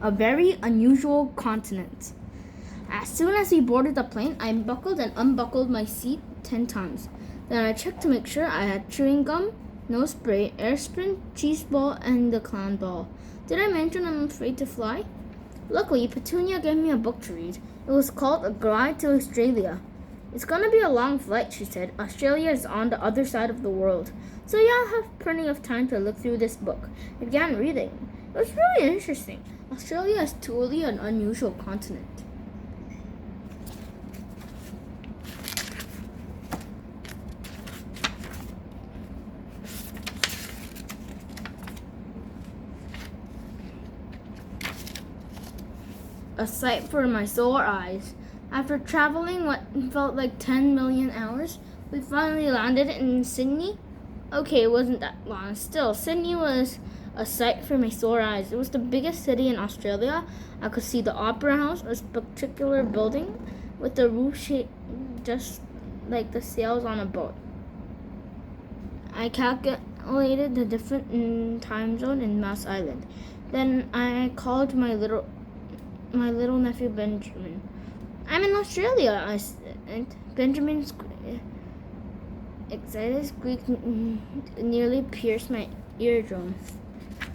a very unusual continent. As soon as we boarded the plane, I buckled and unbuckled my seat 10 times. Then I checked to make sure I had chewing gum, nose spray, airsprin, cheese ball, and the clown ball. Did I mention I'm afraid to fly? Luckily, Petunia gave me a book to read. It was called A Guide to Australia. It's gonna be a long flight, she said. Australia is on the other side of the world. So yeah, I'll have plenty of time to look through this book. I began reading. It was really interesting. Australia is truly an unusual continent. A sight for my sore eyes. After traveling what felt like 10 million hours, we finally landed in Sydney. Okay, it wasn't that long. Still, Sydney was a sight for my sore eyes. It was the biggest city in Australia. I could see the Opera House, a spectacular building with the roof shaped just like the sails on a boat. I calculated the different time zone in Mouse Island. Then I called my little nephew Benjamin. I'm in Australia, I said. Benjamin's excited squeak nearly pierced my eardrum.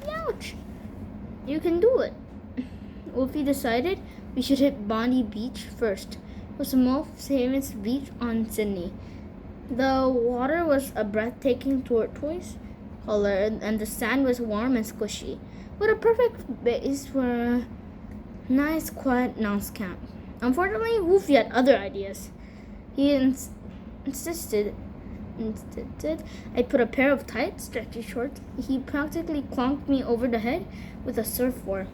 Ouch! You can do it. Wolfie decided we should hit Bondi Beach first. It was the most famous beach on Sydney. The water was a breathtaking turquoise color and the sand was warm and squishy. What a perfect base for a nice, quiet mouse camp. Unfortunately, Wolfie had other ideas. He insisted I put a pair of tight, stretchy shorts. He practically clonked me over the head with a surfboard.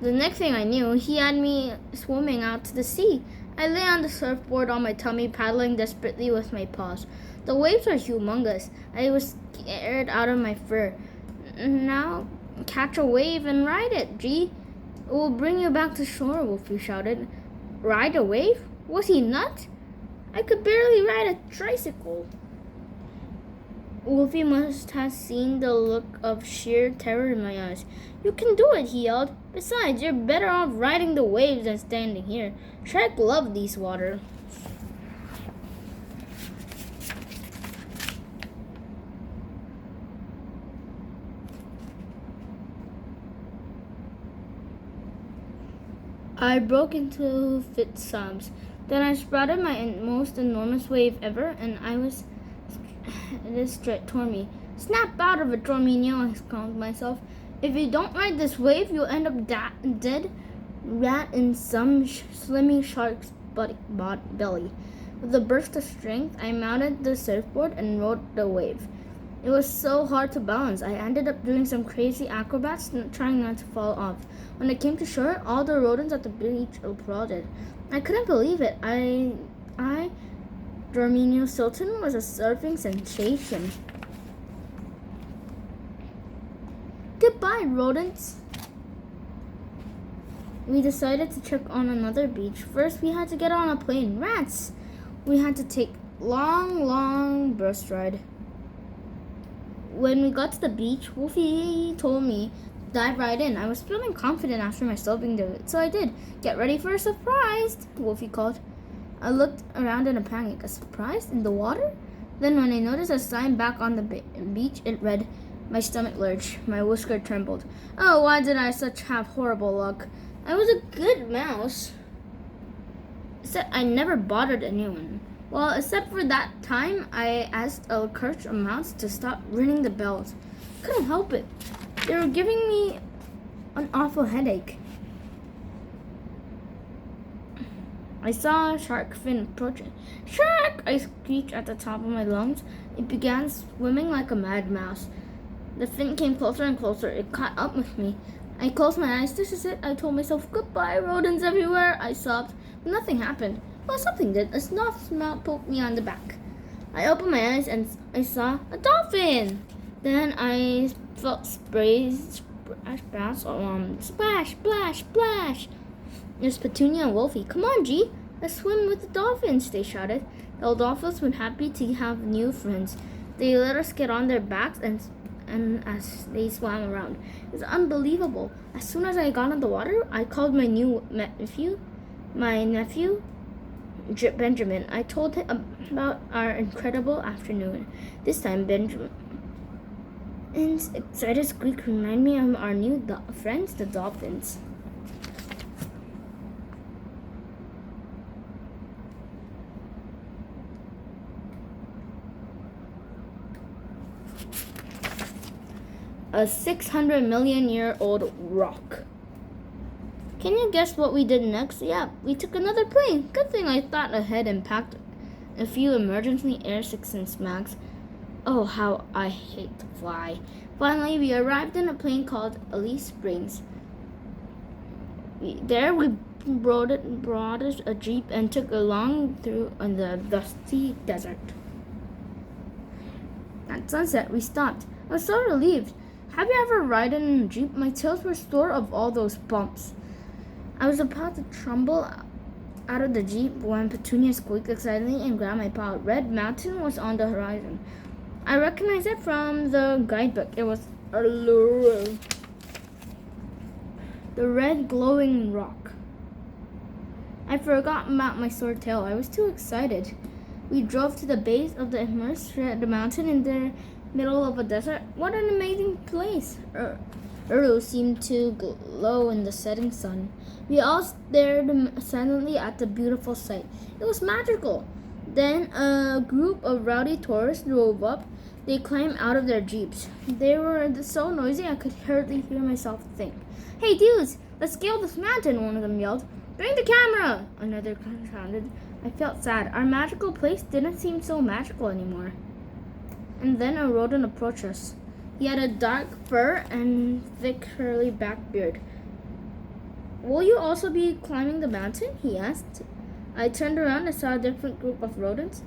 The next thing I knew, he had me swimming out to the sea. I lay on the surfboard on my tummy, paddling desperately with my paws. The waves were humongous. I was scared out of my fur. Now, catch a wave and ride it, G. It will bring you back to shore, Wolfie shouted. Ride a wave? Was he nuts? I could barely ride a tricycle. Wolfie must have seen the look of sheer terror in my eyes. You can do it, he yelled. Besides, you're better off riding the waves than standing here. Shrek loved these water. I broke into fit sobs. Then I sprouted my most enormous wave ever, and this tore me. Snap out of it, Geronimo, I calmed myself. If you don't ride this wave, you'll end up dead rat in some slimy shark's belly. With a burst of strength, I mounted the surfboard and rode the wave. It was so hard to balance. I ended up doing some crazy acrobats, trying not to fall off. When I came to shore, all the rodents at the beach applauded. I couldn't believe it. Geronimo Stilton was a surfing sensation. Goodbye, rodents. We decided to check on another beach. First, we had to get on a plane. Rats! We had to take long bus ride. When we got to the beach, Wolfie told me to dive right in. I was feeling confident after my sobbing did it, so I did. Get ready for a surprise, Wolfie called. I looked around in a panic. A surprise? In the water? Then when I noticed a sign back on the beach, it read, my stomach lurched. My whisker trembled. Oh, why did I have horrible luck? I was a good mouse. Except I never bothered anyone. Well, except for that time, I asked a crutch of mouse to stop ringing the bells. Couldn't help it. They were giving me an awful headache. I saw a shark fin approaching. Shark! I screeched at the top of my lungs. It began swimming like a mad mouse. The fin came closer and closer. It caught up with me. I closed my eyes. This is it. I told myself, goodbye, rodents everywhere. I sobbed. But nothing happened. Well, something did. A smell poked me on the back. I opened my eyes and I saw a dolphin. Then I felt splash, splash, splash. There's Petunia and Wolfie. Come on, G. Let's swim with the dolphins, they shouted. The dolphins were happy to have new friends. They let us get on their backs and and as they swam around. It was unbelievable. As soon as I got in the water, I called my nephew, Benjamin. I told him about our incredible afternoon. This time, Benjamin's excited squeak reminded me of our new friends, the dolphins. A 600-million-year-old rock. Can you guess what we did next? Yeah, we took another plane. Good thing I thought ahead and packed a few emergency air assistance mags. Oh, how I hate to fly. Finally, we arrived in a plane called Alice Springs. We brought a jeep and took along through the dusty desert. At sunset, we stopped. I was so relieved. Have you ever ridden in a jeep? My toes were sore of all those bumps. I was about to tumble out of the jeep when Petunia squeaked excitedly and grabbed my paw. Red Mountain was on the horizon. I recognized it from the guidebook. It was the red glowing rock. I forgot about my sore tail. I was too excited. We drove to the base of the immersed red mountain in the middle of a desert. What an amazing place! Uru seemed to glow in the setting sun. We all stared silently at the beautiful sight. It was magical. Then a group of rowdy tourists drove up. They climbed out of their jeeps. They were so noisy I could hardly hear myself think. Hey dudes, let's scale this mountain, one of them yelled. Bring the camera, another sounded. I felt sad. Our magical place didn't seem so magical anymore. And then a rodent approached us. He had a dark fur and thick curly back beard. Will you also be climbing the mountain? He asked. I turned around and saw a different group of rodents.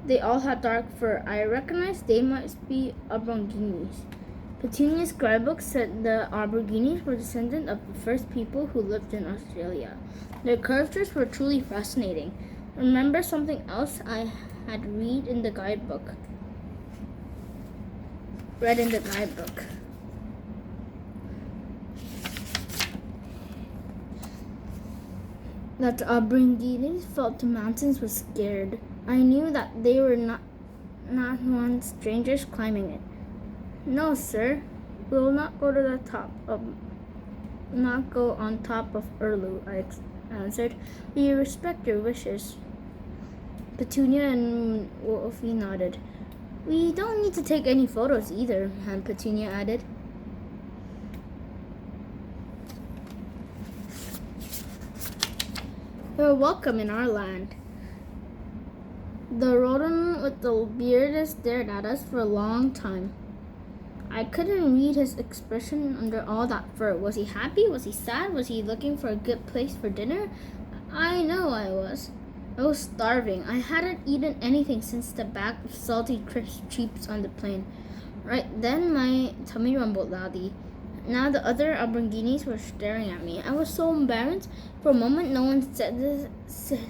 They all had dark fur. I recognized they must be Aborigines. Petunia's guidebook said the Aborigines were descendants of the first people who lived in Australia. Their cultures were truly fascinating. Remember something else I had read in the guidebook. That the Aborigines felt the mountains were scared. I knew that they were not one strangers climbing it. No, sir. We will not go on top of Urlu, I answered. We respect your wishes. Petunia and Wolfie nodded. We don't need to take any photos either, and Petunia added. You're welcome in our land. The rodent with the beard stared at us for a long time. I couldn't read his expression under all that fur. Was he happy? Was he sad? Was he looking for a good place for dinner? I know I was. I was starving. I hadn't eaten anything since the bag of salty crisp chips on the plane. Right then, my tummy rumbled loudly. Now the other Aborigines were staring at me. I was so embarrassed. For a moment, no one said this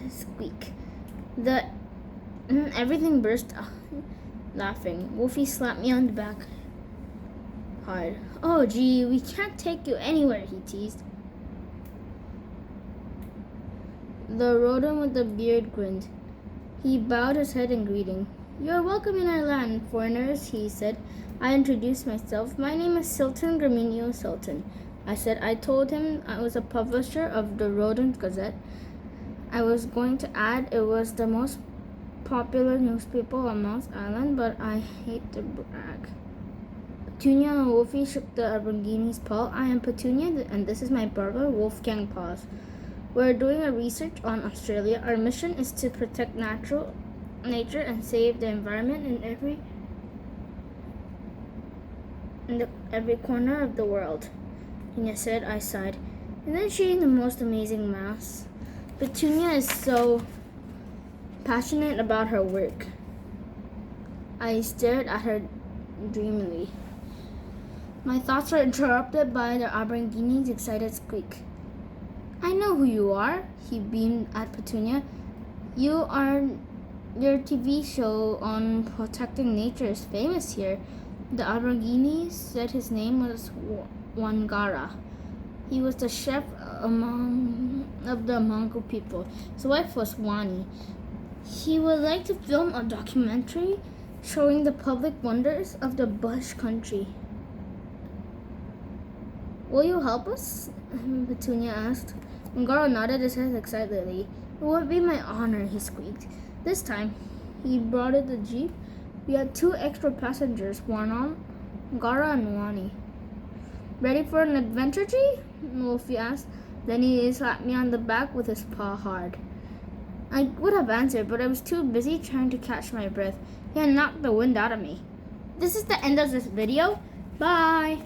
squeak. Everything burst out laughing. Wolfie slapped me on the back hard. Oh, gee, we can't take you anywhere, he teased. The rodent with the beard grinned. He bowed his head in greeting. You're welcome in our land, foreigners, he said. I introduced myself. My name is Stilton, Geronimo Stilton. I told him I was a publisher of the Rodent Gazette. I was going to add it was the most popular newspaper on Mouse Island, but I hate to brag. Petunia and Wolfie shook the Aborigine's paw. I am Petunia, and this is my brother, Wolfgang Paws. We're doing a research on Australia. Our mission is to protect nature and save the environment in every corner of the world. Petunia said. I sighed. Isn't she the most amazing mouse? Petunia is so passionate about her work. I stared at her dreamily. My thoughts were interrupted by the Aborigine's excited squeak. I know who you are, he beamed at Petunia. Your TV show on protecting nature is famous here. The Aragini said his name was Wangara. He was the chef of the Mongol people. His wife was Wani. He would like to film a documentary showing the public wonders of the bush country. Will you help us? Petunia asked. Wangara nodded his head excitedly. It would be my honor, he squeaked. This time, he boarded the jeep. We had 2 extra passengers, Wangara and Wani. Ready for an adventure, G? Wolfie asked. Then he slapped me on the back with his paw hard. I would have answered, but I was too busy trying to catch my breath. He had knocked the wind out of me. This is the end of this video. Bye!